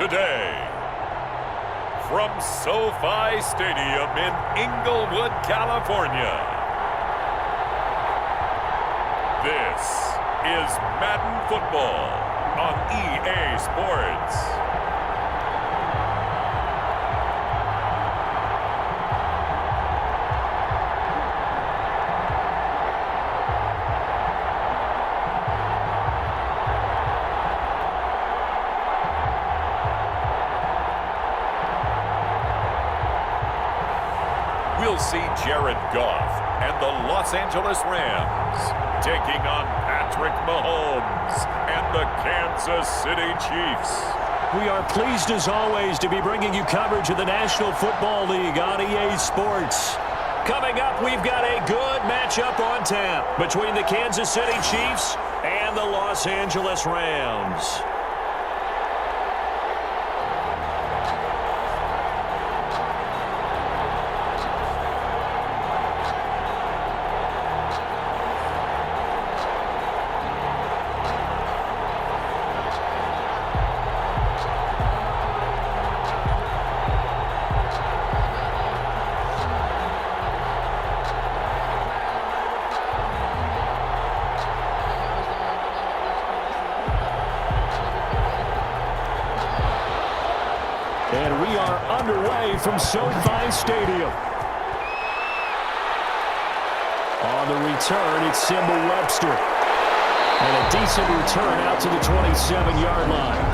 today. From SoFi Stadium in Inglewood, California, this is Madden Football on EA Sports. We'll see Jared Goff and the Los Angeles Rams taking on Patrick Mahomes and the Kansas City Chiefs. We are pleased as always to be bringing you coverage of the National Football League on EA Sports. Coming up, we've got a good matchup on tap between the Kansas City Chiefs and the Los Angeles Rams. And we are underway from SoFi Stadium. On the return, it's Simba Webster. And a decent return out to the 27-yard line.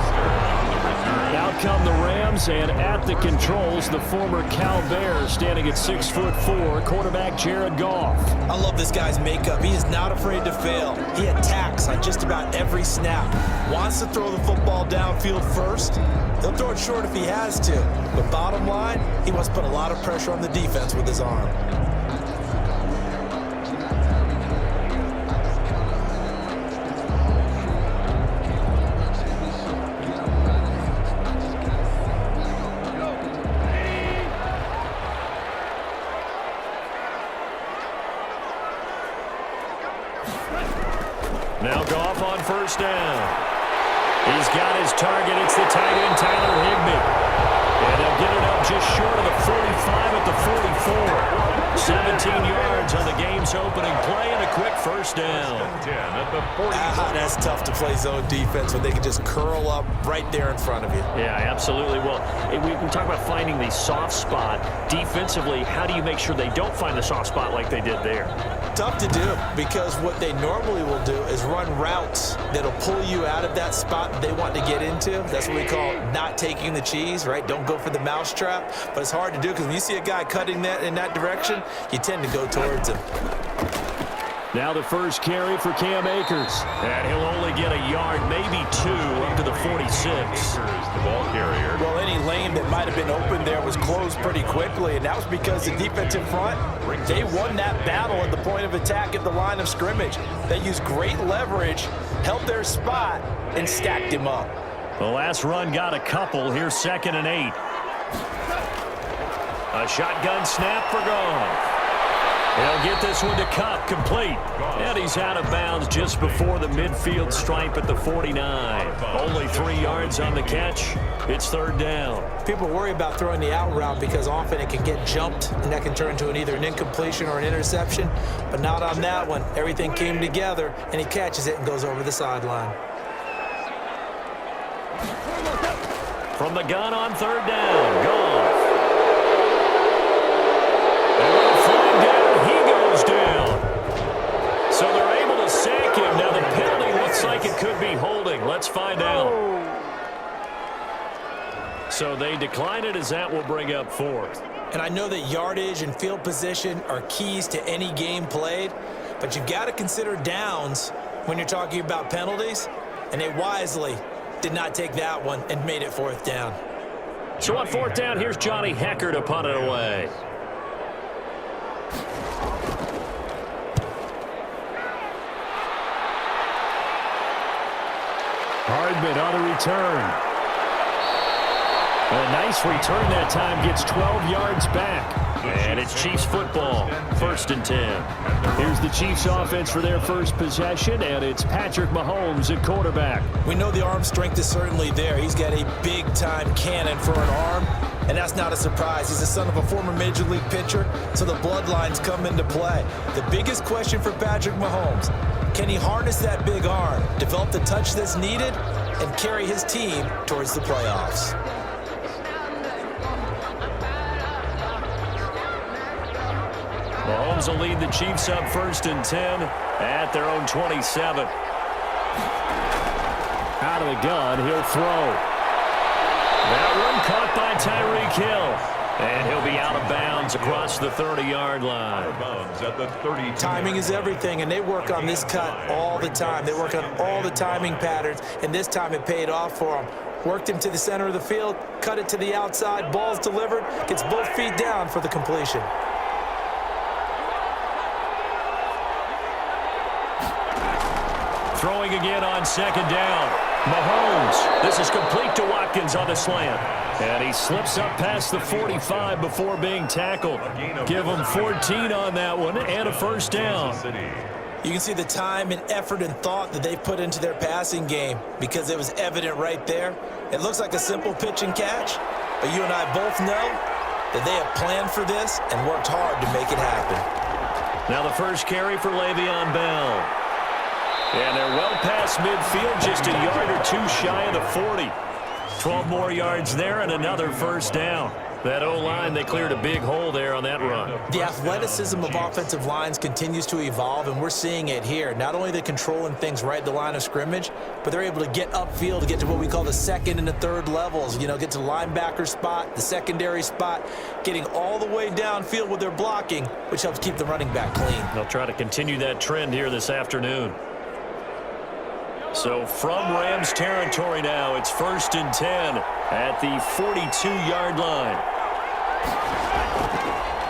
Out come the Rams, and at the controls, the former Cal Bear standing at 6'4", quarterback Jared Goff. I love this guy's makeup. He is not afraid to fail. He attacks on just about every snap. Wants to throw the football downfield first. He'll throw it short if he has to. But bottom line, he must put a lot of pressure on the defense with his arm. Now Goff on first down. He's got his target. It's the tight end, Tyler Higbee. And they'll get it up just short of the 45 at the 44. 17 yards on the game's opening play and a quick first down. That's tough to play zone defense when they can just curl up right there in front of you. Yeah, absolutely. Well, we talk about finding the soft spot. Defensively, how do you make sure they don't find the soft spot like they did there? Tough to do, because what they normally will do is run routes that'll pull you out of that spot that they want to get into. That's what we call not taking the cheese, right? Don't go for the mousetrap. But it's hard to do because when you see a guy cutting that in that direction, you tend to go towards him. Now the first carry for Cam Akers. And he'll only get a yard, maybe two, up to the 46. The ball carrier. Well, any lane that might have been open there was closed pretty quickly, and that was because the defensive front, they won that battle at the point of attack at the line of scrimmage. They used great leverage, held their spot, and stacked him up. The last run got a couple. Here's 2nd and 8. A shotgun snap for Goff. He'll get this one to Kupp, complete. And he's out of bounds just before the midfield stripe at the 49. Only 3 yards on the catch. It's 3rd down. People worry about throwing the out route because often it can get jumped, and that can turn into either an incompletion or an interception. But not on that one. Everything came together, and he catches it and goes over the sideline. From the gun on 3rd down, Goff. Down. So they're able to sack him. Now the penalty looks like it could be holding. Let's find out. So they decline it, as that will bring up 4th. And I know that yardage and field position are keys to any game played, but you've got to consider downs when you're talking about penalties, and they wisely did not take that one and made it 4th down. So on 4th down, here's Johnny Hekker to punt it away. Hardman on the return. A nice return that time, gets 12 yards back. And it's Chiefs football, 1st and 10. Here's the Chiefs offense for their first possession, and it's Patrick Mahomes at quarterback. We know the arm strength is certainly there. He's got a big-time cannon for an arm, and that's not a surprise. He's the son of a former Major League pitcher, so the bloodlines come into play. The biggest question for Patrick Mahomes, can he harness that big arm, develop the touch that's needed, and carry his team towards the playoffs? Mahomes will lead the Chiefs up 1st and 10 at their own 27. Out of the gun, he'll throw. That one caught by Tyreek Hill. And he'll be out of bounds across the 30-yard line. Timing is everything, and they work on this cut all the time. They work on all the timing patterns, and this time it paid off for them. Worked him to the center of the field, cut it to the outside, ball's delivered, gets both feet down for the completion. Throwing again on 2nd down. Mahomes. This is complete to Watkins on the slant. And he slips up past the 45 before being tackled. Give him 14 on that one and a 1st down. You can see the time and effort and thought that they put into their passing game because it was evident right there. It looks like a simple pitch and catch, but you and I both know that they have planned for this and worked hard to make it happen. Now the first carry for Le'Veon Bell. And they're well past midfield, just a yard or two shy of the 40. 12 more yards there and another 1st down. That O-line, they cleared a big hole there on that run. The athleticism of offensive lines continues to evolve, and we're seeing it here. Not only are they controlling things right at the line of scrimmage, but they're able to get upfield to get to what we call the 2nd and the 3rd levels. You know, get to the linebacker spot, the secondary spot, getting all the way downfield with their blocking, which helps keep the running back clean. They'll try to continue that trend here this afternoon. So from Rams territory now, it's 1st and 10 at the 42-yard line.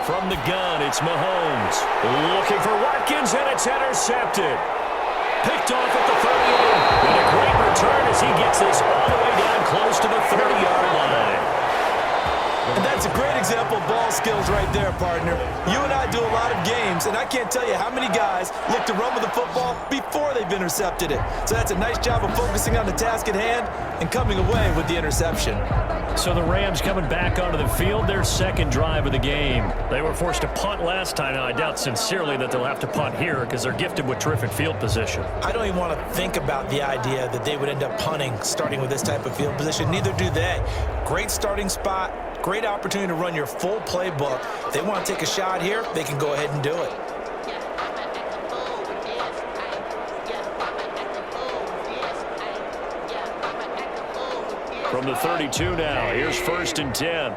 From the gun, it's Mahomes. Looking for Watkins, and it's intercepted. Picked off at the 38. And a great return as he gets this all the way down close to the 30-yard line. And that's a great example of ball skills right there, partner. You and I do a lot of games, and I can't tell you how many guys look to run with the football before they've intercepted it. So that's a nice job of focusing on the task at hand and coming away with the interception. So the Rams coming back onto the field, their 2nd drive of the game. They were forced to punt last time. Now, I doubt sincerely that they'll have to punt here because they're gifted with terrific field position. I don't even want to think about the idea that they would end up punting starting with this type of field position. Neither do they. Great starting spot. Great opportunity to run your full playbook. If they want to take a shot here, they can go ahead and do it. From the 32 now, here's 1st and 10.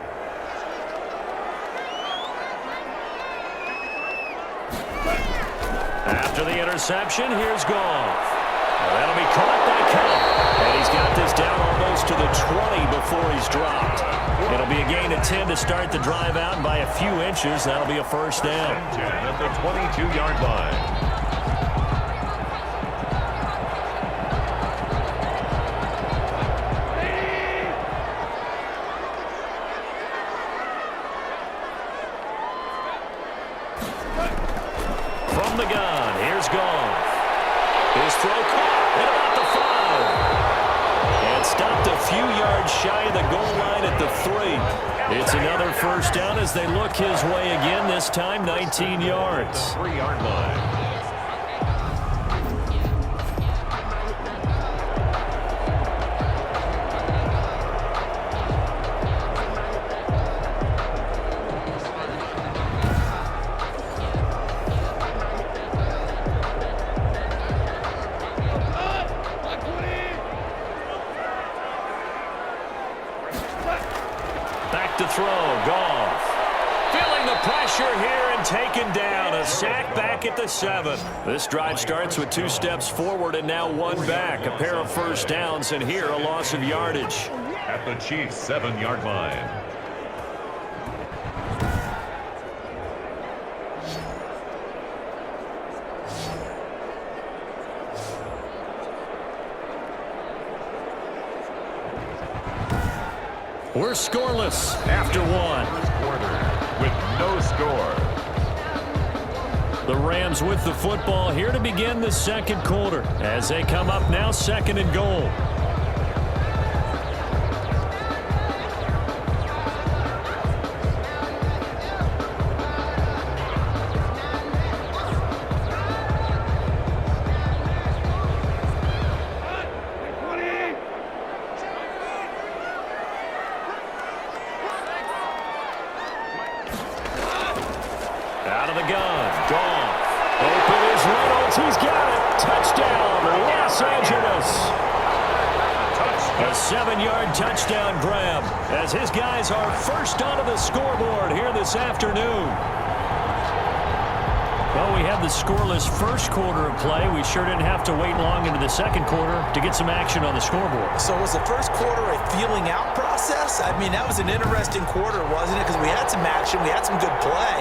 After the interception, here's Goff. That'll be caught by Cup. And he's got this down almost to the 20 before he's dropped. It'll be a gain of 10 to start the drive out, and by a few inches, that'll be a 1st down. 10 at the 22-yard line. From the gun, here's Goff. His throw caught at about the 5. And stopped a few yards shy of the goal line at the 3. It's another 1st down as they look his way again, this time 19 yards. 3-yard line. To throw, Goff. Feeling the pressure here and taken down. A sack back at the 7. This drive starts with 2 steps forward and now 1 back. A pair of 1st downs, and here a loss of yardage. At the Chiefs' 7-yard line. We're scoreless after one. Quarter with no score. The Rams with the football here to begin the second quarter as they come up now 2nd and goal. Out of the gun. Goff. Open is Reynolds. He's got it. Touchdown, Los Angeles. A 7-yard touchdown grab as his guys are first onto the scoreboard here this afternoon. Well, we had the scoreless first quarter of play. We sure didn't have to wait long into the second quarter to get some action on the scoreboard. So was the first quarter a feeling out process? I mean, that was an interesting quarter, wasn't it? Because we had some action. We had some good play.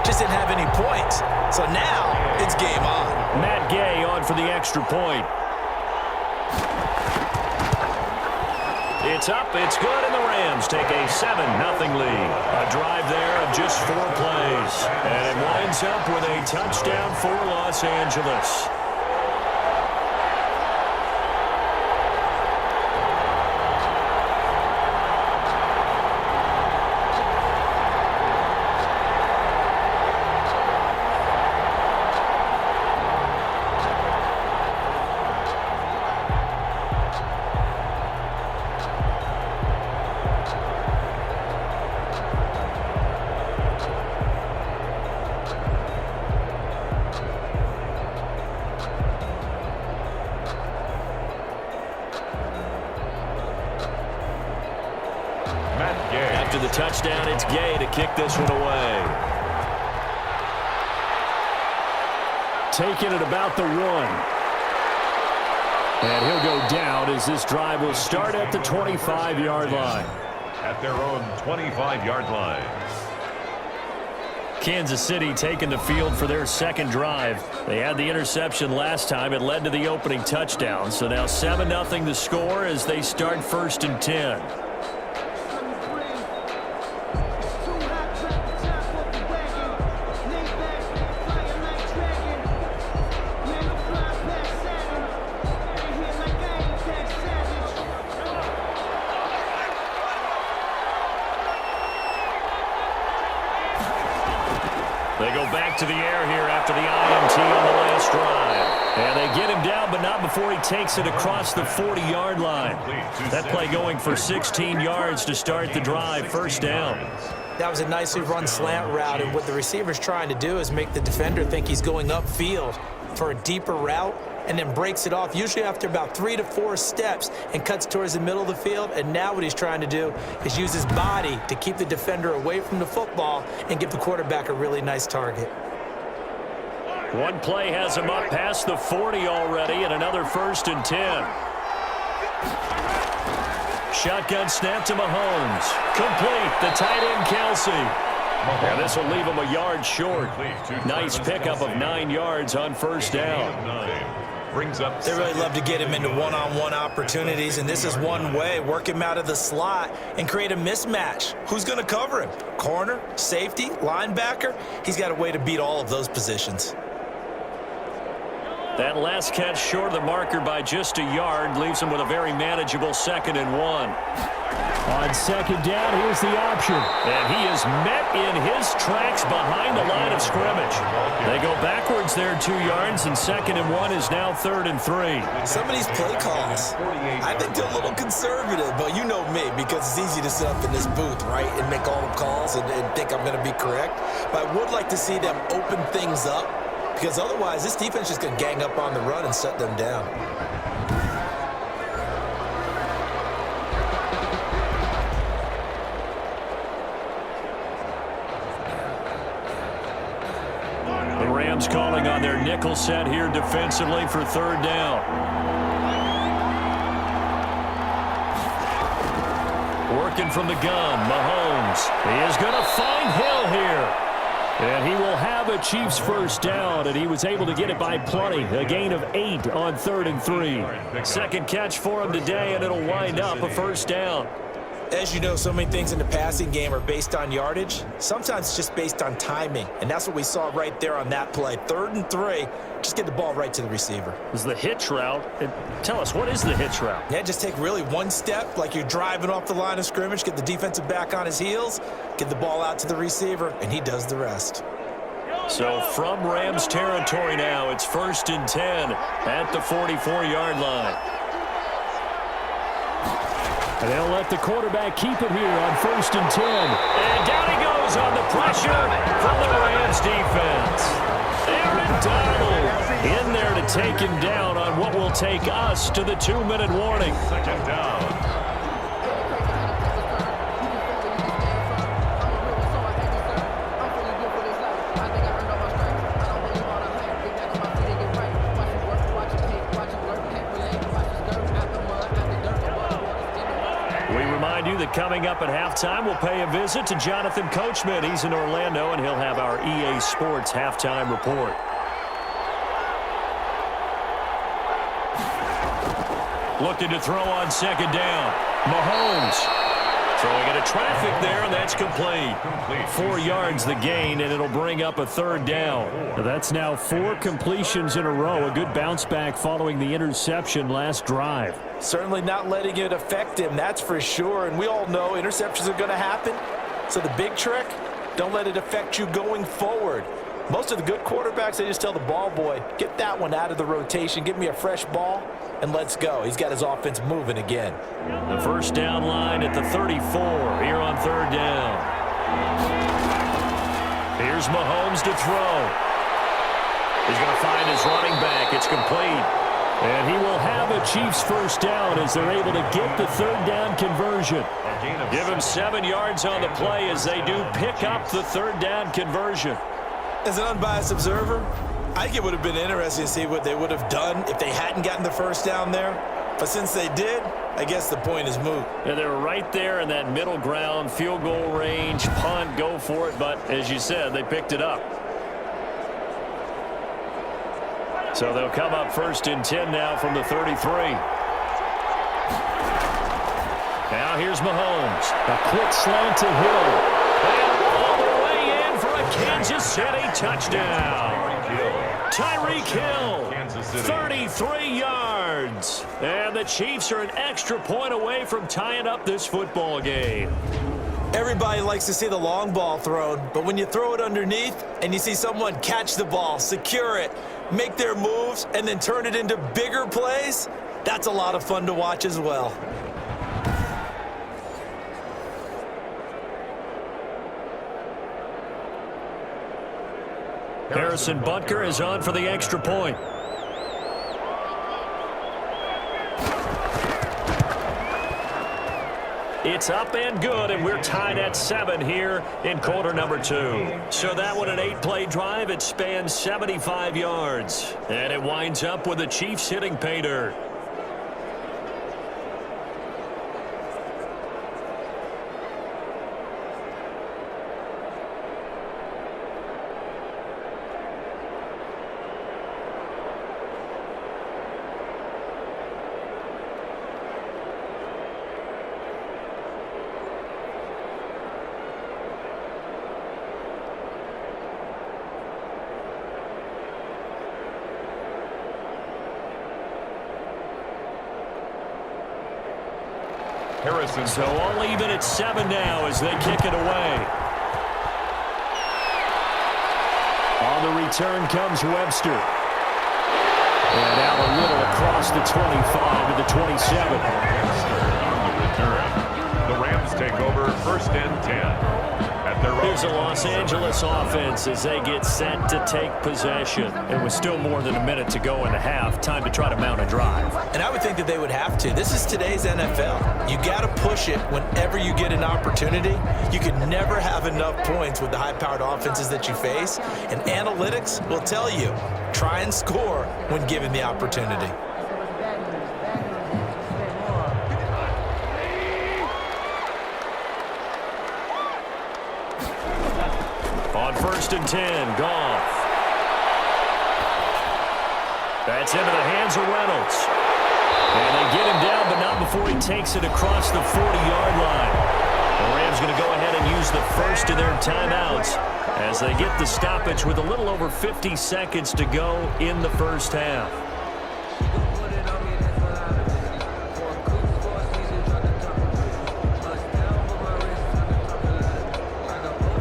Just didn't have any points. So now it's game on. Matt Gay on for the extra point. It's up, it's good, and the Rams take a 7-0 lead. A drive there of just 4 plays. And it winds up with a touchdown for Los Angeles. After the touchdown, it's Gay to kick this one away. Taking it about the 1. And he'll go down as this drive will start at the 25-yard line. At their own 25-yard line. Kansas City taking the field for their second drive. They had the interception last time. It led to the opening touchdown. So now 7-0 the score as they start 1st and 10. They go back to the air here after the INT on the last drive. And they get him down, but not before he takes it across the 40-yard line. That play going for 16 yards to start the drive, 1st down. That was a nicely run slant route, and what the receiver's trying to do is make the defender think he's going upfield for a deeper route, and then breaks it off, usually after about 3 to 4 steps, and cuts towards the middle of the field. And now what he's trying to do is use his body to keep the defender away from the football and give the quarterback a really nice target. One play has him up past the 40 already, and another 1st and 10. Shotgun snap to Mahomes. Complete. The tight end, Kelsey. And this will leave him a yard short. Nice pickup of 9 yards on 1st down. They really love to get him into one-on-one opportunities, and this is one way. Work him out of the slot and create a mismatch. Who's going to cover him? Corner, safety, linebacker? He's got a way to beat all of those positions. That last catch short of the marker by just a yard leaves him with a very manageable 2nd and 1. On 2nd down, here's the option. And he is met in his tracks behind the line of scrimmage. They go backwards there 2 yards, and 2nd and 1 is now 3rd and 3. Some of these play calls, I think they're a little conservative, but you know me, because it's easy to sit up in this booth, right, and make all the calls and think I'm going to be correct. But I would like to see them open things up, because otherwise this defense is just going to gang up on the run and shut them down. The Rams calling on their nickel set here defensively for 3rd down. Working from the gun, Mahomes. He is going to find Hill here. And he will have a Chiefs 1st down, and he was able to get it by plenty. A gain of 8 on 3rd and 3. Second catch for him today, and it'll wind up a 1st down. As you know, so many things in the passing game are based on yardage. Sometimes it's just based on timing, and that's what we saw right there on that play. 3rd and 3, just get the ball right to the receiver. This is the hitch route. And tell us, what is the hitch route? Yeah, just take really one step like you're driving off the line of scrimmage, get the defensive back on his heels, get the ball out to the receiver, and he does the rest. So from Rams territory now, it's 1st and 10 at the 44-yard line. And they'll let the quarterback keep it here on 1st and 10. And down he goes on the pressure from the Rams defense. Aaron Donald in there to take him down on what will take us to the 2-minute warning. 2nd down. Coming up at halftime, we'll pay a visit to Jonathan Coachman. He's in Orlando, and he'll have our EA Sports halftime report. Looking to throw on 2nd down. Mahomes throwing into traffic there, and that's complete. 4 yards the gain, and it'll bring up a 3rd down. That's now 4 completions in a row. A good bounce back following the interception last drive. Certainly not letting it affect him, that's for sure. And we all know interceptions are going to happen. So the big trick, don't let it affect you going forward. Most of the good quarterbacks, they just tell the ball boy, get that one out of the rotation, give me a fresh ball, and let's go. He's got his offense moving again. The 1st down line at the 34 here on 3rd down. Here's Mahomes to throw. He's going to find his running back. It's complete. And he will have a Chiefs 1st down as they're able to get the 3rd down conversion. Give him 7 yards on the play as they do pick up the 3rd down conversion. As an unbiased observer, I think it would have been interesting to see what they would have done if they hadn't gotten the 1st down there. But since they did, I guess the point is moot. And they were right there in that middle ground, field goal range, punt, go for it. But as you said, they picked it up. So they'll come up 1st and 10 now from the 33. Now here's Mahomes. A quick slant to Hill. And all the way in for a Kansas City touchdown. Tyreek Hill, 33 yards. And the Chiefs are an extra point away from tying up this football game. Everybody likes to see the long ball thrown, but when you throw it underneath and you see someone catch the ball, secure it, make their moves, and then turn it into bigger plays, that's a lot of fun to watch as well. Harrison Butker is on for the extra point. It's up and good, and we're tied at 7 here in quarter number 2. So that one, an 8-play drive. It spans 75 yards. And it winds up with the Chiefs hitting pay dirt. Harrison. So all even at 7 now as they kick it away. On the return comes Webster. And out a little across the 25 to the 27. On the return, the Rams take over 1st and 10. Here's a Los Angeles offense as they get set to take possession. And with still more than a minute to go in the half, time to try to mount a drive. And I would think that they would have to. This is today's NFL. You got to push it whenever you get an opportunity. You can never have enough points with the high-powered offenses that you face. And analytics will tell you, try and score when given the opportunity. On 1st and 10, Goff. That's into the hands of Reynolds. And they get him down, but not before he takes it across the 40-yard line. The Rams going to go ahead and use the first of their timeouts as they get the stoppage with a little over 50 seconds to go in the first half.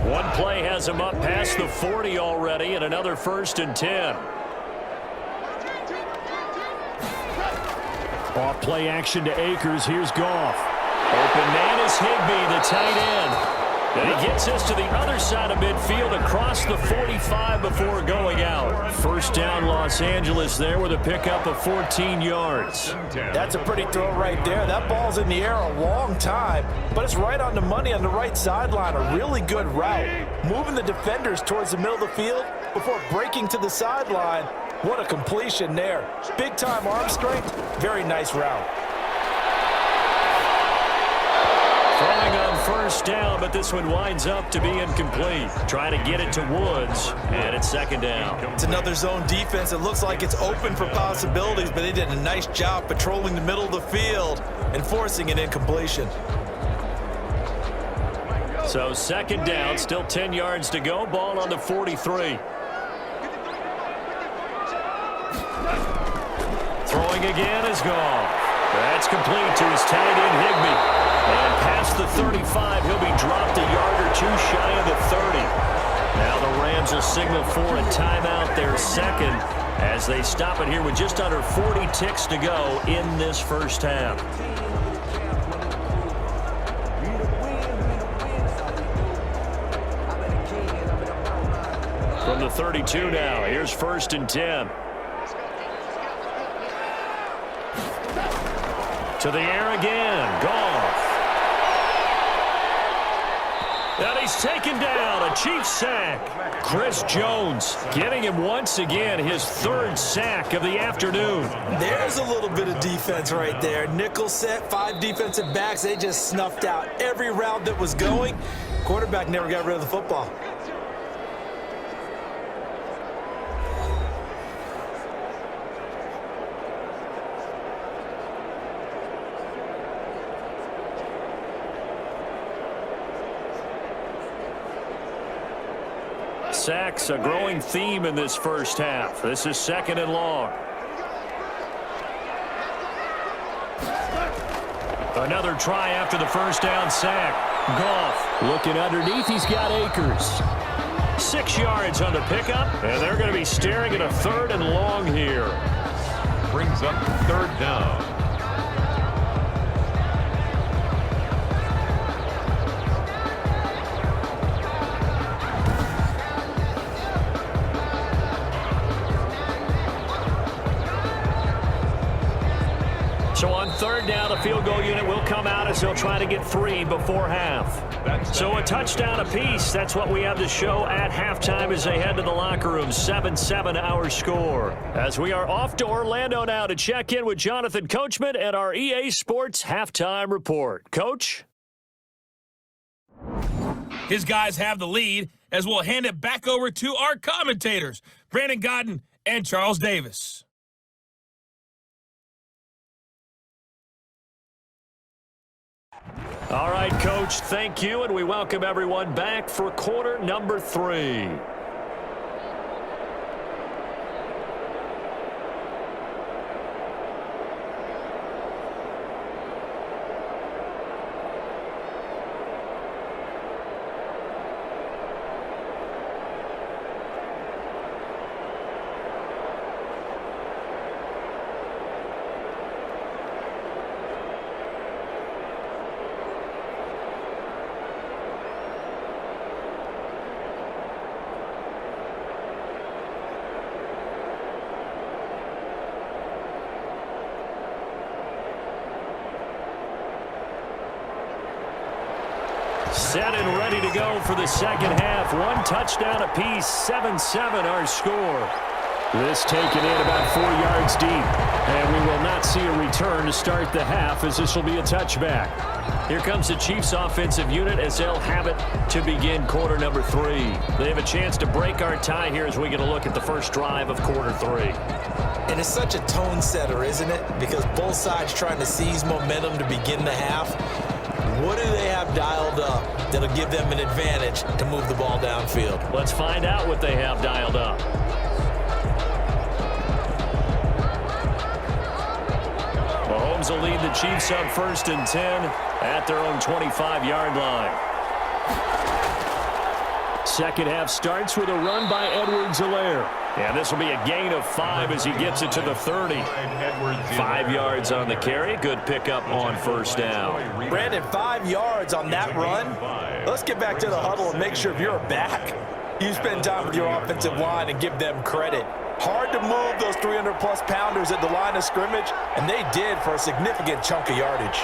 One play has him up past the 40 already, and another 1st and 10. Off play action to Akers. Here's Goff. Open man is Higbee, the tight end. And he gets us to the other side of midfield across the 45 before going out. First down, Los Angeles there with a pickup of 14 yards. That's a pretty throw right there. That ball's in the air a long time, but it's right on the money on the right sideline. A really good route. Moving the defenders towards the middle of the field before breaking to the sideline. What a completion there. Big-time arm strength. Very nice route. Throwing on first down, but this one winds up to be incomplete. Trying to get it to Woods, and it's 2nd down. It's another zone defense. It looks like it's open for possibilities, but they did a nice job patrolling the middle of the field and forcing an incompletion. So 2nd down, still 10 yards to go. Ball on the 43. Throwing again is Goff. That's complete to his tight end, Higbee. And past the 35, he'll be dropped a yard or two shy of the 30. Now the Rams will signal for a timeout, their second, as they stop it here with just under 40 ticks to go in this first half. From the 32 now, here's 1st and 10. To the air again, Goff. And he's taken down, a Chiefs sack. Chris Jones getting him once again, his 3rd sack of the afternoon. There's a little bit of defense right there. Nickel set, 5 defensive backs. They just snuffed out every route that was going. Quarterback never got rid of the football. Sacks, a growing theme in this first half. This is 2nd and long. Another try after the first down sack. Goff looking underneath. He's got Akers. 6 yards on the pickup, and they're going to be staring at a 3rd and long here. Brings up 3rd down. So on 3rd down, the field goal unit will come out as they'll try to get 3 before half. So a touchdown apiece. That's what we have to show at halftime as they head to the locker room. 7-7 our score. As we are off to Orlando now to check in with Jonathan Coachman and our EA Sports halftime report. Coach? His guys have the lead as we'll hand it back over to our commentators, Brandon Godden and Charles Davis. All right, Coach, thank you, and we welcome everyone back for quarter number 3. Set and ready to go for the second half. 1 touchdown apiece, 7-7 our score. This taken in about 4 yards deep. And we will not see a return to start the half as this will be a touchback. Here comes the Chiefs offensive unit as they'll have it to begin quarter number 3. They have a chance to break our tie here as we get a look at the first drive of quarter 3. And it's such a tone setter, isn't it? Because both sides trying to seize momentum to begin the half. What do they have dialed up that'll give them an advantage to move the ball downfield? Let's find out what they have dialed up. Mahomes will lead the Chiefs up 1st and 10 at their own 25-yard line. Second half starts with a run by Edwards-Helaire. And this will be a gain of 5 as he gets it to the 30. 5 yards on the carry. Good pickup on 1st down. Brandon, 5 yards on that run. Let's get back to the huddle and make sure if you're a back, you spend time with your offensive line and give them credit. Hard to move those 300-plus pounders at the line of scrimmage, and they did for a significant chunk of yardage.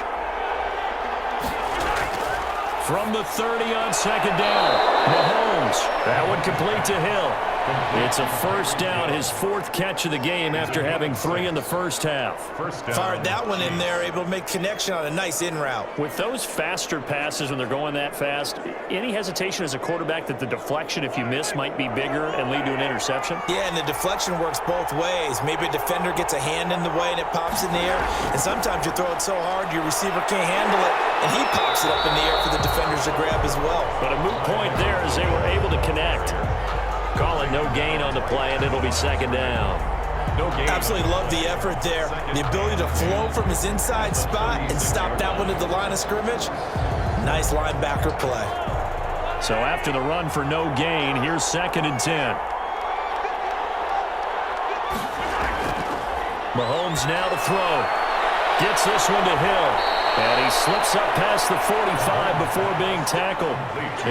From the 30 on 2nd down, Mahomes. That one complete to Hill. It's a 1st down, his 4th catch of the game after having 3 in the 1st half. Fired that one in there, able to make connection on a nice in route. With those faster passes when they're going that fast, any hesitation as a quarterback that the deflection, if you miss, might be bigger and lead to an interception? Yeah, and the deflection works both ways. Maybe a defender gets a hand in the way and it pops in the air. And sometimes you throw it so hard your receiver can't handle it, and he pops it up in the air for the defenders to grab as well. But a moot point there as they were able to connect. Call it no gain on the play, and it'll be 2nd down. No gain. Absolutely love the effort there. The ability to flow from his inside spot and stop that one at the line of scrimmage. Nice linebacker play. So after the run for no gain, here's 2nd and 10. Mahomes now to throw. Gets this one to Hill. And he slips up past the 45 before being tackled.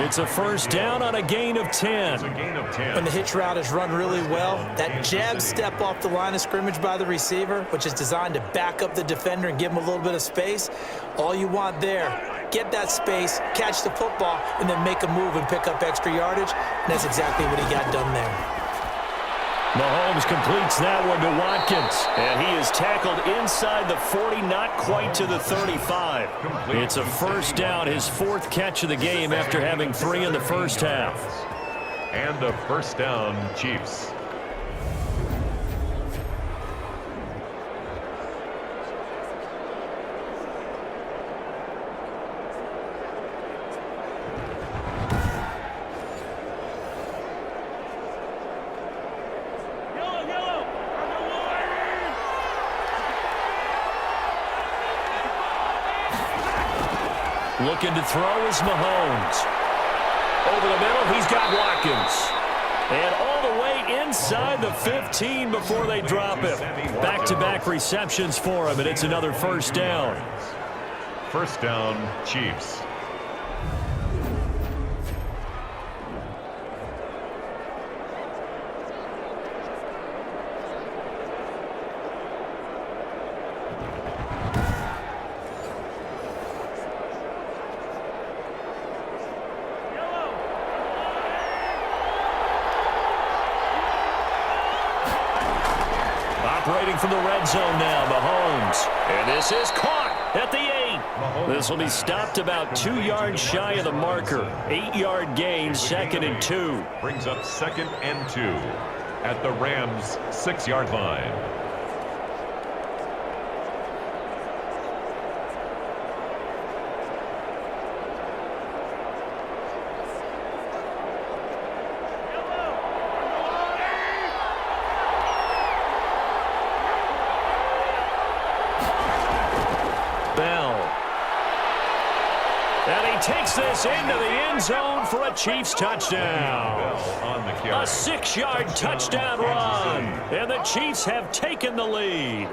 It's a 1st down on a gain of 10. When the hitch route is run really well, that jab step off the line of scrimmage by the receiver, which is designed to back up the defender and give him a little bit of space, all you want there, get that space, catch the football, and then make a move and pick up extra yardage. And that's exactly what he got done there. Mahomes completes that one to Watkins, and he is tackled inside the 40, not quite to the 35. It's a 1st down, his 4th catch of the game after having 3 in the 1st half. And a 1st down, Chiefs. Looking to throw is Mahomes. Over the middle, he's got Watkins. And all the way inside the 15 before they drop him. Back-to-back receptions for him, and it's another 1st down. 1st down, Chiefs. Operating from the red zone now, Mahomes. And this is caught at the 8. This will be stopped about 2 yards shy of the marker. 8-yard gain, 2nd and 2. Brings up 2nd and 2 at the Rams' 6-yard line. Takes this into the end zone for a Chiefs touchdown. A 6-yard touchdown run. And the Chiefs have taken the lead.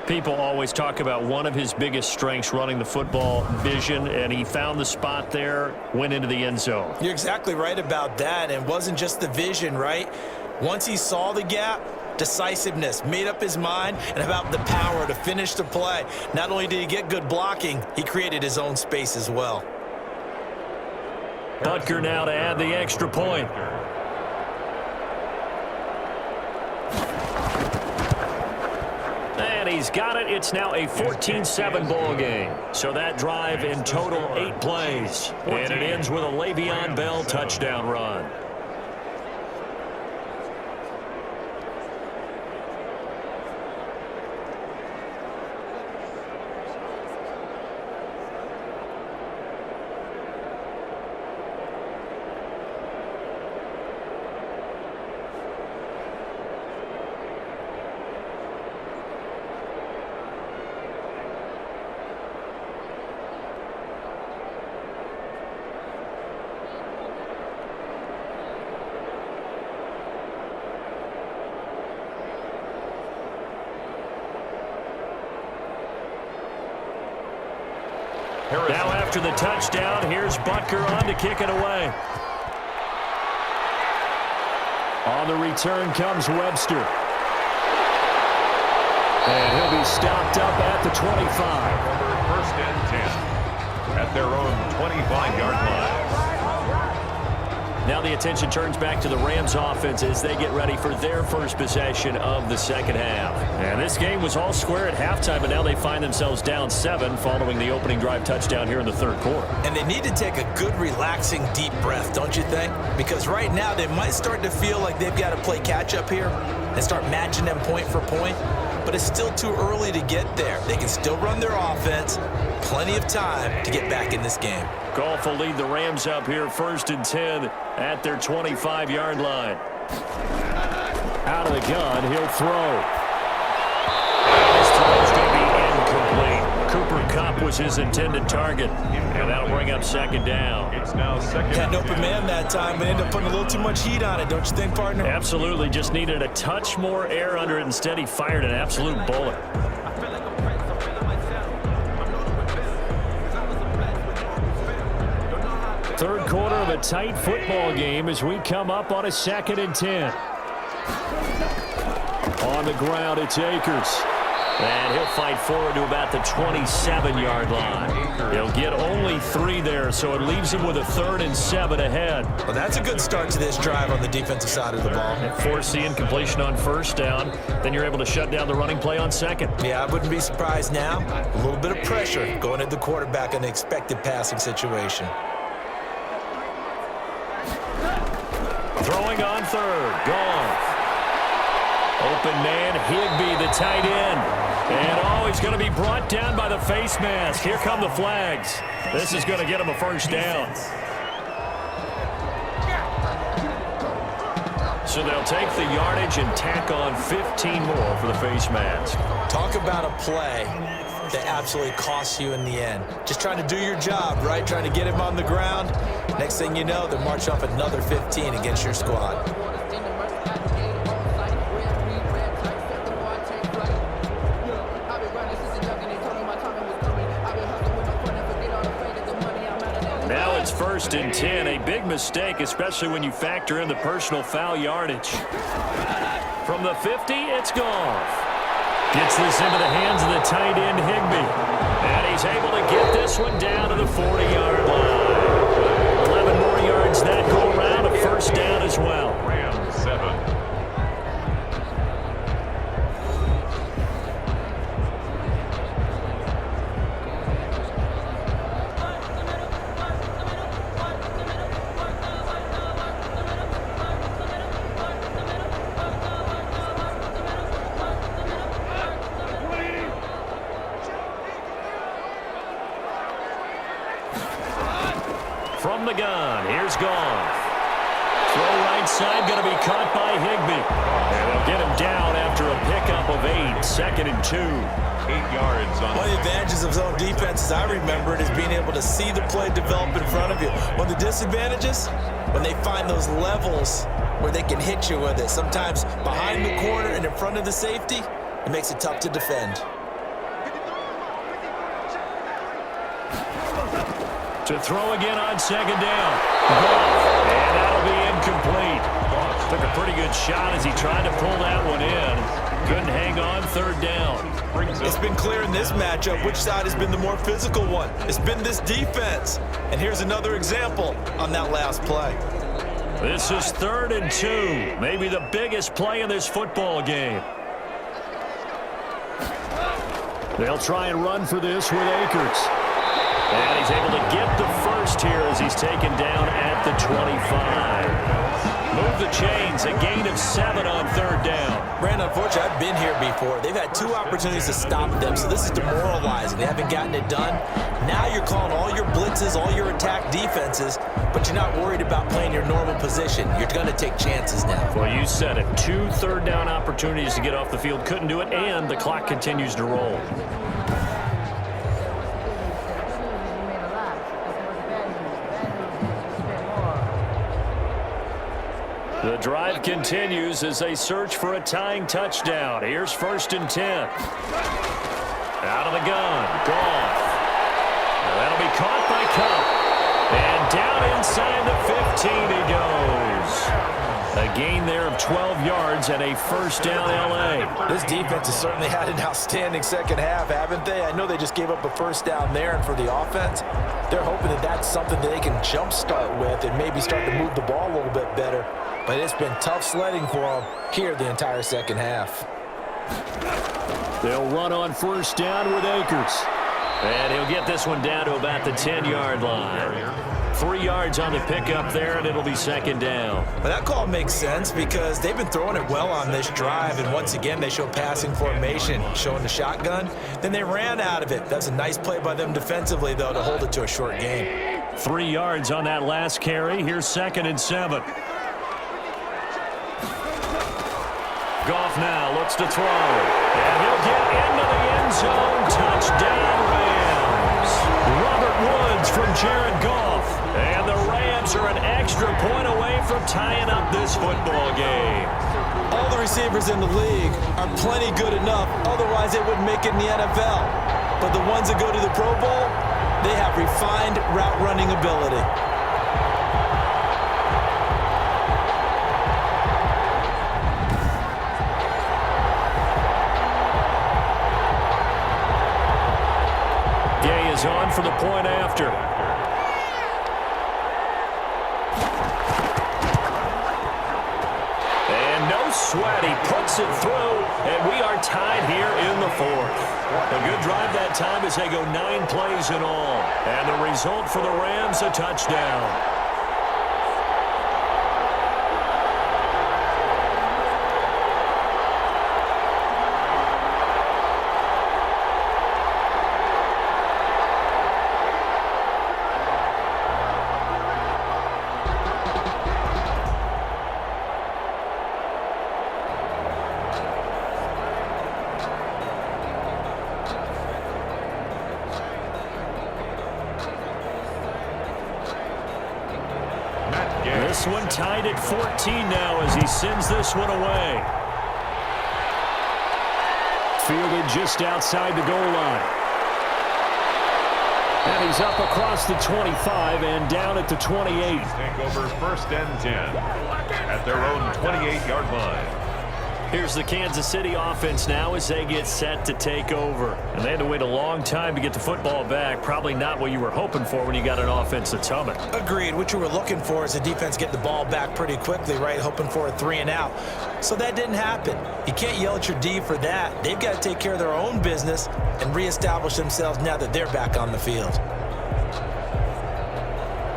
People always talk about one of his biggest strengths running the football, vision, and he found the spot there, went into the end zone. You're exactly right about that. And it wasn't just the vision, right? Once he saw the gap, decisiveness, made up his mind, and about the power to finish the play. Not only did he get good blocking, he created his own space as well. Butker now to add the extra point. And he's got it. It's now a 14-7 ball game. So that drive in total 8 plays. And it ends with a Le'Veon Bell touchdown run. Now after the touchdown, here's Butker on to kick it away. On the return comes Webster. And he'll be stopped up at the 25. First and 10 at their own 25-yard line. Now the attention turns back to the Rams offense as they get ready for their first possession of the second half. And this game was all square at halftime, but now they find themselves down 7 following the opening drive touchdown here in the third quarter. And they need to take a good, relaxing, deep breath, don't you think? Because right now they might start to feel like they've got to play catch-up here and start matching them point for point. But it's still too early to get there. They can still run their offense. Plenty of time to get back in this game. Goff will lead the Rams up here first and 10 at their 25-yard line. Out of the gun, he'll throw. This throw is going to be incomplete. Cooper Kupp was his intended target, and that'll bring up second down. It's now second. Had an open man that time, but ended up putting a little too much heat on it, don't you think, partner? Absolutely, just needed a touch more air under it. Instead, he fired an absolute bullet. Third quarter of a tight football game as we come up on a 2nd and 10. On the ground, it's Akers. And he'll fight forward to about the 27-yard line. He'll get only 3 there, so it leaves him with a 3rd and 7 ahead. Well, that's a good start to this drive on the defensive side of the ball. Force the incompletion on first down. Then you're able to shut down the running play on second. Yeah, I wouldn't be surprised now. A little bit of pressure going at the quarterback in an expected passing situation. Throwing on third. Goff. Open man, Higbee, the tight end. And, he's going to be brought down by the face mask. Here come the flags. This is going to get him a first down. So they'll take the yardage and tack on 15 more for the face mask. Talk about a play that absolutely costs you in the end. Just trying to do your job, right? Trying to get him on the ground. Next thing you know, they'll march off another 15 against your squad. Now it's 1st and 10, a big mistake, especially when you factor in the personal foul yardage. From the 50, it's Goff. Gets this into the hands of the tight end, Higbee. And he's able to get this one down to the 40-yard line. 11 more yards that go around, a first down as well. Rams 7. From the gun, here's Goff. Throw right side, going to be caught by Higbee. And they'll get him down after a pickup of 8, 2nd and 2. 8 yards on. One of the advantages of zone defense, as I remember it, is being able to see the play develop in front of you. One of the disadvantages, when they find those levels where they can hit you with it. Sometimes behind the corner and in front of the safety, it makes it tough to defend. To throw again on second down. And that'll be incomplete. Took a pretty good shot as he tried to pull that one in. Couldn't hang on, 3rd down. It's been clear in this matchup which side has been the more physical one. It's been this defense. And here's another example on that last play. This is 3rd and 2. Maybe the biggest play in this football game. They'll try and run for this with Akers. And he's able to get the first here as he's taken down at the 25. Move the chains, a gain of 7 on 3rd down. Brandon, unfortunately, I've been here before. They've had 2 opportunities to stop them, so this is demoralizing. They haven't gotten it done. Now you're calling all your blitzes, all your attack defenses, but you're not worried about playing your normal position. You're going to take chances now. Well, you said it. 2 3rd down opportunities to get off the field. Couldn't do it, and the clock continues to roll. The drive continues as they search for a tying touchdown. Here's 1st and 10. Out of the gun, Goff. That'll be gain there of 12 yards and a first down L.A. This defense has certainly had an outstanding second half, haven't they? I know they just gave up a first down there, and for the offense, they're hoping that that's something that they can jumpstart with and maybe start to move the ball a little bit better. But it's been tough sledding for them here the entire second half. They'll run on first down with Akers. And he'll get this one down to about the 10-yard line. 3 yards on the pickup there, and it'll be second down. But that call makes sense because they've been throwing it well on this drive, and once again, they show passing formation, showing the shotgun. Then they ran out of it. That's a nice play by them defensively, though, to hold it to a short game. 3 yards on that last carry. Here's 2nd and 7. Goff now looks to throw, and he'll get into the end zone. Touchdown, Rams. Robert Woods from Jared Goff, and the Rams are an extra point away from tying up this football game. All the receivers in the league are plenty good enough, otherwise they wouldn't make it in the NFL. But the ones that go to the Pro Bowl, they have refined route running ability. Gay is on for the point after. And no sweat. He puts it through, and we are tied here in the 4th. A good drive that time as they go 9 plays in all. And the result for the Rams, a touchdown. This one tied at 14 now as he sends this one away. Fielded just outside the goal line. And he's up across the 25 and down at the 28. Take over 1st and 10 at their own 28-yard line. Here's the Kansas City offense now as they get set to take over. And they had to wait a long time to get the football back. Probably not what you were hoping for when you got an offense that's humming. Agreed. What you were looking for is the defense get the ball back pretty quickly, right? Hoping for a 3-and-out. So that didn't happen. You can't yell at your D for that. They've got to take care of their own business and reestablish themselves now that they're back on the field.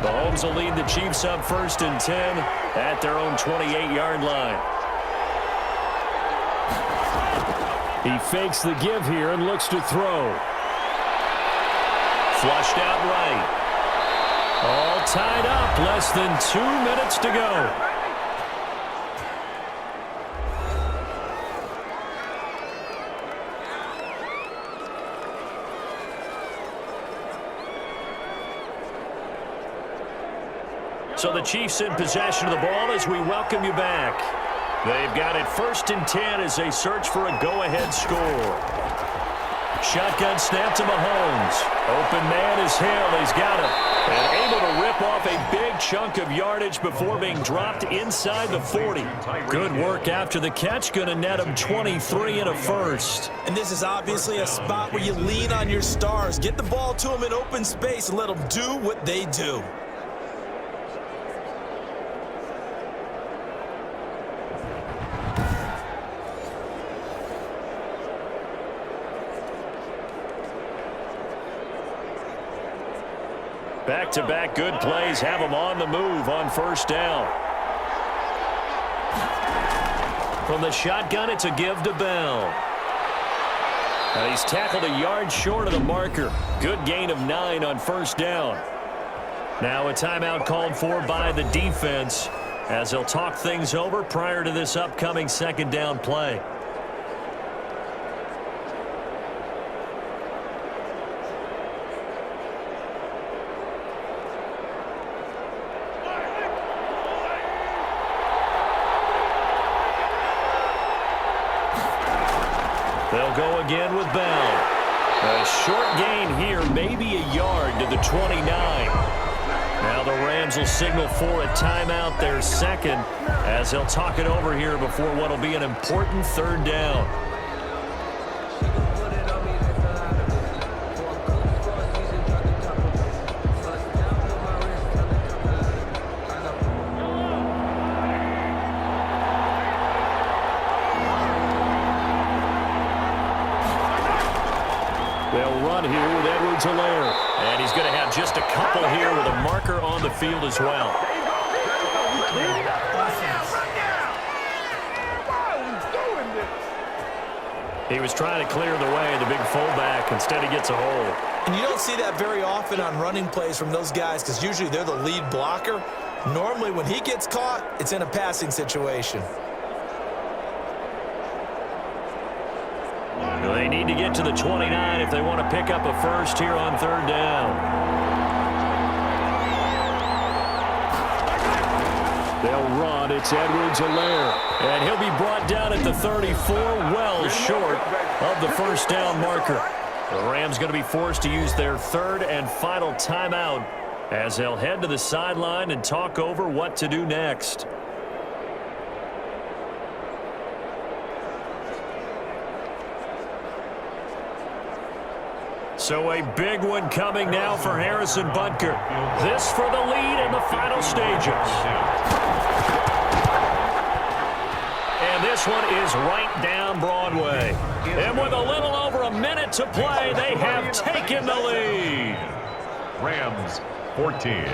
Mahomes will lead the Chiefs up 1st and 10 at their own 28-yard line. He fakes the give here and looks to throw. Flushed out right. All tied up. Less than 2 minutes to go. So the Chiefs in possession of the ball as we welcome you back. They've got it 1st and 10 as they search for a go-ahead score. Shotgun snap to Mahomes. Open man is Hill. He's got it. And able to rip off a big chunk of yardage before being dropped inside the 40. Good work after the catch. Going to net him 23 and a first. And this is obviously a spot where you lean on your stars. Get the ball to them in open space and let them do what they do. Back-to-back good plays have him on the move on 1st down. From the shotgun, it's a give to Bell. And he's tackled a yard short of the marker. Good gain of 9 on 1st down. Now a timeout called for by the defense as they'll talk things over prior to this upcoming 2nd down play. They'll go again with Bell. A short gain here, maybe a yard to the 29. Now the Rams Rams will signal for a timeout, their second, as they'll talk it over here before what will be an important third down. They'll run here with Edwards-Helaire. And he's going to have just a couple here with a marker on the field as well. He was trying to clear the way, the big fullback. Instead, he gets a hold. And you don't see that very often on running plays from those guys because usually they're the lead blocker. Normally, when he gets caught, it's in a passing situation. They need to get to the 29 if they want to pick up a first here on third down. They'll run. It's Edwards-Helaire. And he'll be brought down at the 34, well short of the first down marker. The Rams going to be forced to use their third and final timeout as they'll head to the sideline and talk over what to do next. So a big one coming now for Harrison Butker. This for the lead in the final stages. And this one is right down Broadway. And with a little over a minute to play, they have taken the lead. Rams 14.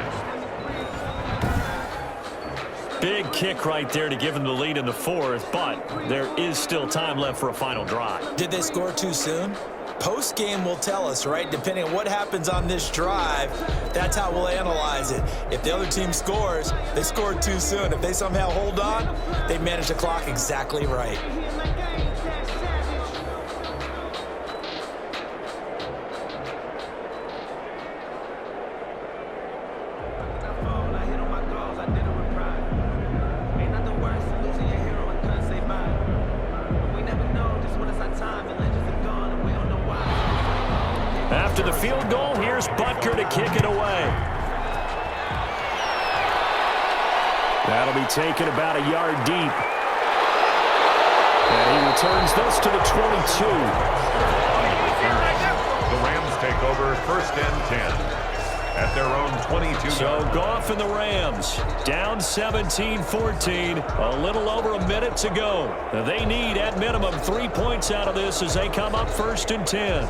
Big kick right there to give them the lead in the fourth, but there is still time left for a final drive. Did they score too soon? Post-game will tell us, right? Depending on what happens on this drive, that's how we'll analyze it. If the other team scores, they scored too soon. If they somehow hold on, they manage the clock exactly right. After the field goal, here's Butker to kick it away. That'll be taken about a yard deep. And he returns this to the 22. The Rams take over first and 10 at their own 22. So Goff and the Rams down 17-14. A little over a minute to go. They need at minimum 3 points out of this as they come up first and 10.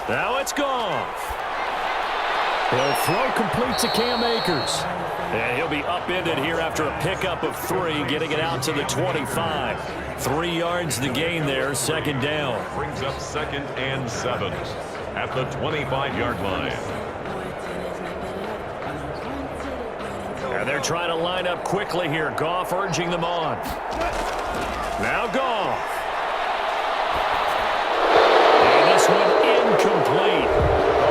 Now it's Goff. He'll throw complete to Cam Akers. And he'll be upended here after a pickup of 3, getting it out to the 25. 3 yards the gain there, second down. Brings up second and 7 at the 25-yard line. And they're trying to line up quickly here. Goff urging them on. Now Goff. And this one incomplete.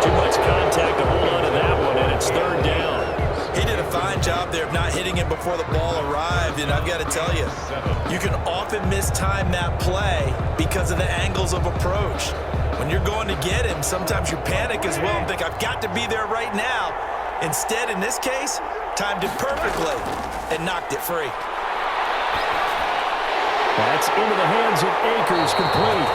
Too much contact to hold on to that one, and it's third down. He did a fine job there of not hitting it before the ball arrived, and I've got to tell you, you can often mistime that play because of the angles of approach. When you're going to get him, sometimes you panic as well and think, I've got to be there right now. Instead, in this case, timed it perfectly and knocked it free. That's into the hands of Akers, complete.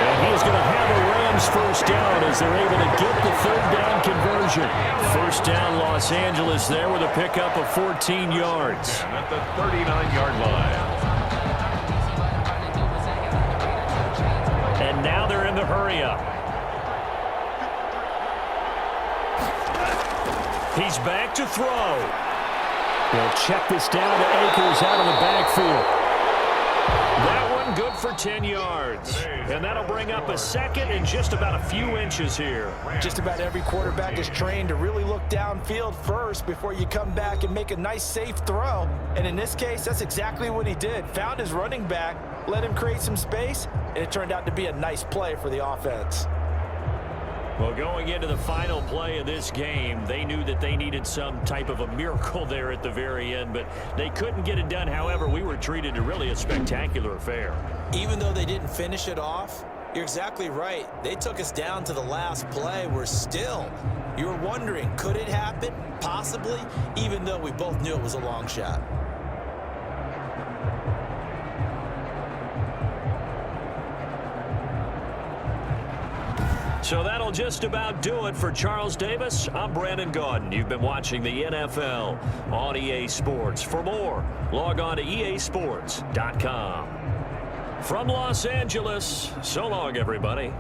And he is going to have a Rams first down as they're able to get the third down conversion. First down, Los Angeles there with a pickup of 14 yards. And at the 39-yard line. And now they're in the hurry-up. He's back to throw. They'll check this down to Akers out of the backfield. That one good for 10 yards. And that'll bring up a second and just about a few inches here. Just about every quarterback is trained to really look downfield first before you come back and make a nice, safe throw. And in this case, that's exactly what he did. Found his running back, let him create some space, and it turned out to be a nice play for the offense. Well, going into the final play of this game, they knew that they needed some type of a miracle there at the very end, but they couldn't get it done. However, we were treated to really a spectacular affair. Even though they didn't finish it off, you're exactly right. They took us down to the last play. You were wondering, could it happen? Possibly, even though we both knew it was a long shot. So that'll just about do it for Charles Davis. I'm Brandon Gaudin. You've been watching the NFL on EA Sports. For more, log on to easports.com. From Los Angeles, so long, everybody.